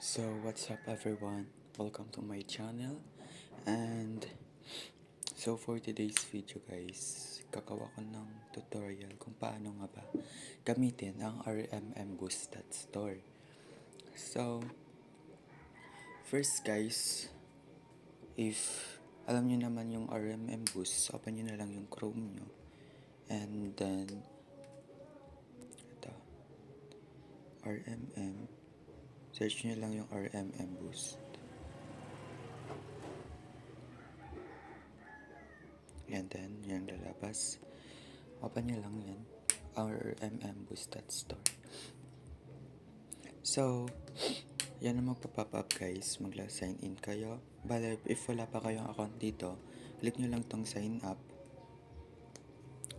So what's up everyone? Welcome to my channel. And so for today's video guys, gagawa ko ng tutorial kung paano nga ba gamitin ang RMM Boost.store. So first guys, if alam nyo naman yung RMM Boost, open nyo na lang yung Chrome nyo. And then ito, RMM, search nyo lang yung RMM Boost. And then, yan lalabas. Open nyo lang yan. RMM Boost.store. So, yan ang magpa-pop up guys. Magla-sign in kayo. Bale, if wala pa kayong account dito, click nyo lang tong sign up.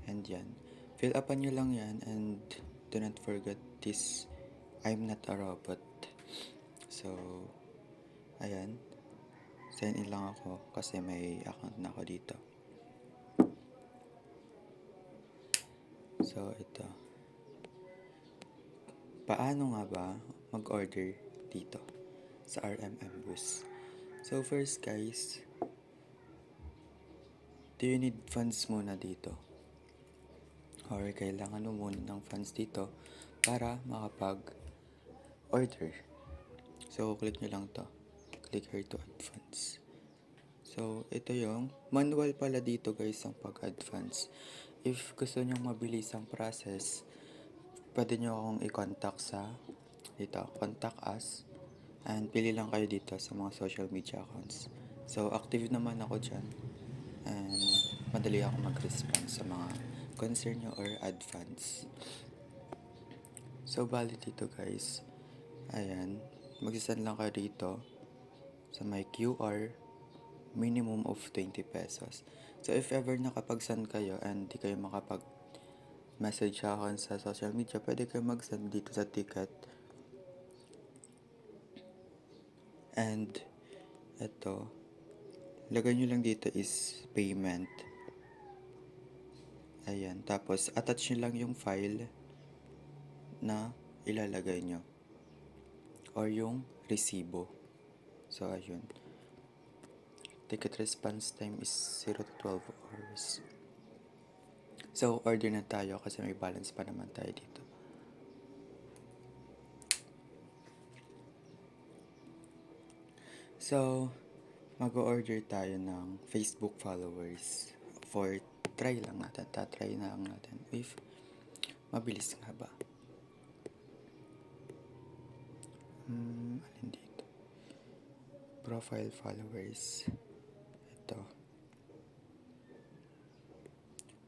And yan. Fill upan nyo lang yan. And do not forget this I'm not a robot. So, ayan. Sign in lang ako kasi may account na ako dito. So, ito. Paano nga ba mag-order dito sa RMM Boost? So, first guys, do you need funds muna dito? Or kailangan mo muna ng funds dito para makapag-order. So, click nyo lang to. Click here to add funds. So, ito yung manual pala dito guys ang pag-add funds. If gusto nyo mabilis ang process, pwede nyo akong i-contact sa dito, contact us. And pili lang kayo dito sa mga social media accounts. So, active naman ako dyan. And madali ako mag-respond sa mga concern nyo or add funds. So, bali dito guys. Ayan. Mag-send lang kayo dito sa may QR. Minimum of 20 pesos. So, if ever nakapag-send kayo and di kayo makapag-message sa akin sa social media, pwede kayo mag-send dito sa ticket. And, ito, lagay nyo lang dito is payment. Ayan, tapos attach nyo lang yung file na ilalagay nyo. Or yung resibo. So, ayun. Ticket response time is 0 to 12 hours. So, order na tayo kasi may balance pa naman tayo dito. So, mag-order tayo ng Facebook followers. For try lang natin. Tatry na lang natin if mabilis nga ba. Alin dito? Profile followers. Ito.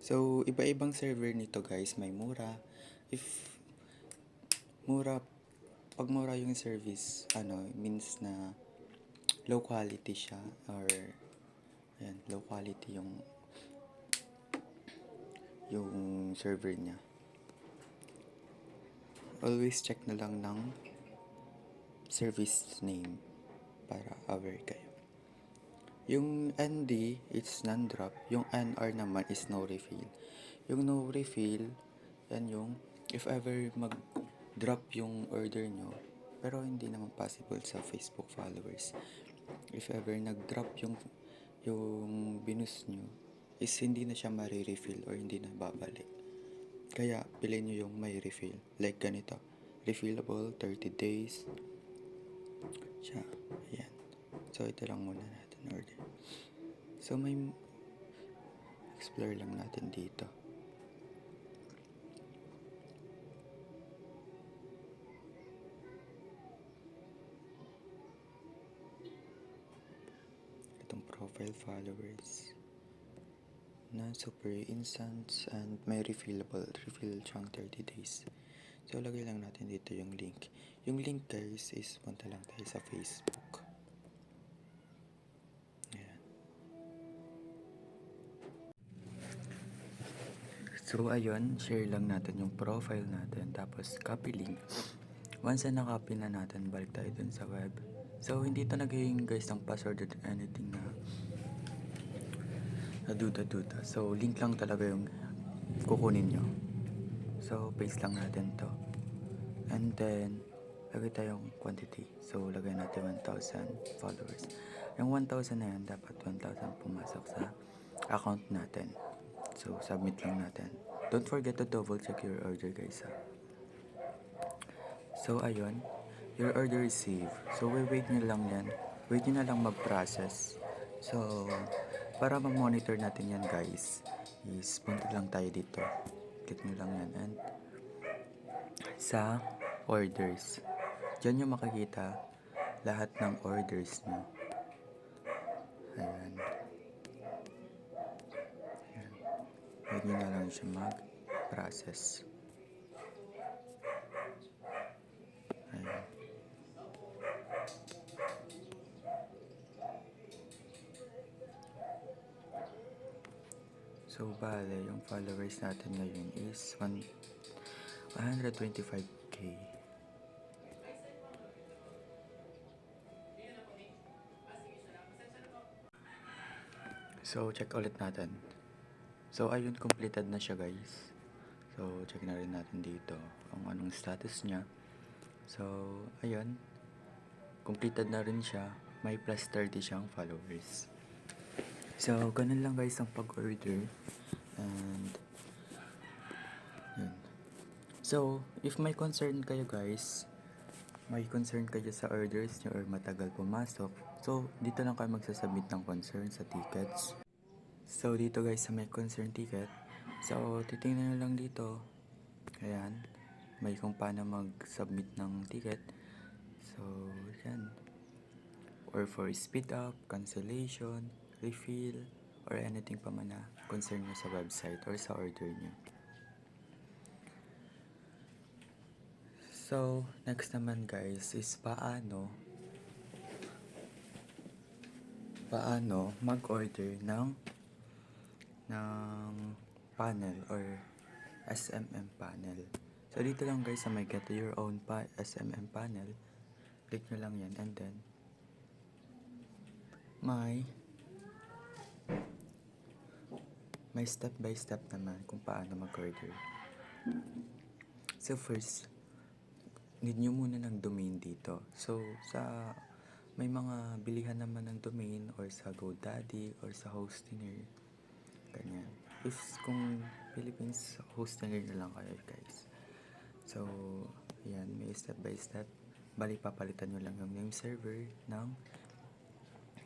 So, iba-ibang server nito guys. May mura. If mura, pag mura yung service, means na low quality siya. Or, ayan, low quality yung server niya. Always check na lang ng service name para aware kayo. Yung ND, it's non-drop. Yung NR naman is no refill. Yung no refill, yan yung if ever mag-drop yung order nyo, pero hindi naman possible sa Facebook followers. If ever nag-drop yung binus nyo, is hindi na siya mare-refill or hindi na babalik. Kaya, piliin nyo yung may refill. Like ganito. Refillable, 30 days. Siya. Ayan. So, ito lang muna natin order. So, may explore lang natin dito. Itong profile followers na super instance and may refill siyang 30 days. So, lagay lang natin dito yung link. Yung link guys is punta lang tayo sa Facebook. Ayan. So, ayun, share lang natin yung profile natin. Tapos, copy link. Once na copy na natin, balik tayo dun sa web. So, hindi ito naging guys ng password or anything na duda-duda. So, link lang talaga yung kukunin nyo. So, paste lang natin to. And then, lagay tayong quantity. So, lagay natin 1,000 followers. Yung 1,000 na yan, dapat 1,000 pumasok sa account natin. So, submit lang natin. Don't forget to double check your order guys ha. So, ayun. Your order is saved. So, wait nyo lang yan. Wait nyo na lang mag-process. So, para ma-monitor natin yan guys, is punta lang tayo dito. Click nyo lang yan. And sa orders, dyan nyo makikita lahat ng orders nyo. Ayan. Ayan. Wait nyo na lang siya mag-process. Ayan. So, bale, yung followers natin ngayon is 125k. So, check ulit natin. So, ayun, completed na siya guys. So, check na rin natin dito kung anong status niya. So, ayun, completed na rin siya. May plus 30 siyang followers. So, ganun lang guys ang pag-order. And, yun. So, if may concern kayo guys, may concern kayo sa orders nyo or matagal pumasok, so, dito lang kayo magsasubmit ng concern sa tickets. So, dito guys sa may concern ticket, so, titingnan nyo lang dito. Ayan, may kung paano mag-submit ng ticket. So, yan. Or for speed up, cancellation, refill, or anything pa man na concern nyo sa website or sa order nyo. So, next naman guys is paano mag-order ng panel or SMM panel. So, dito lang guys sa may get your own SMM panel. Click nyo lang yan and then may step by step naman kung paano mag-order. So, first, need nyo muna ng domain dito. So, may mga bilihan naman ng domain or sa GoDaddy or sa Hostinger. Ganyan. If kung Philippines, Hostinger na lang kayo guys. So, yan, may step by step. Bali, papalitan nyo lang yung name server ng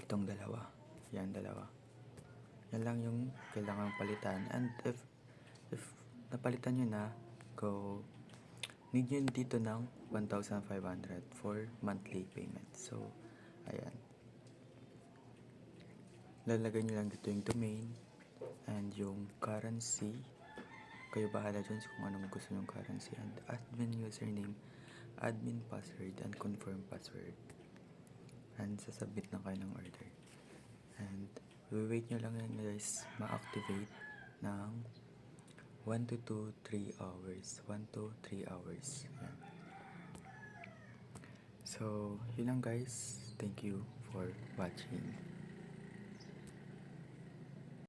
itong dalawa. Yan, dalawa. Yan lang yung kailangan palitan. And if napalitan nyo na, need nyo dito ng 1,500 for monthly payment. So, ayan. Lalagay nyo lang dito yung domain and yung currency. Kayo bahala dyan kung anong gusto yung currency. And admin username, admin password, and confirm password. And sasubmit na kayo ng order. And wait nyo lang yan guys ma-activate ng 1 to 3 hours. 1 to 3 hours. Yan. So, yun lang guys. Thank you for watching.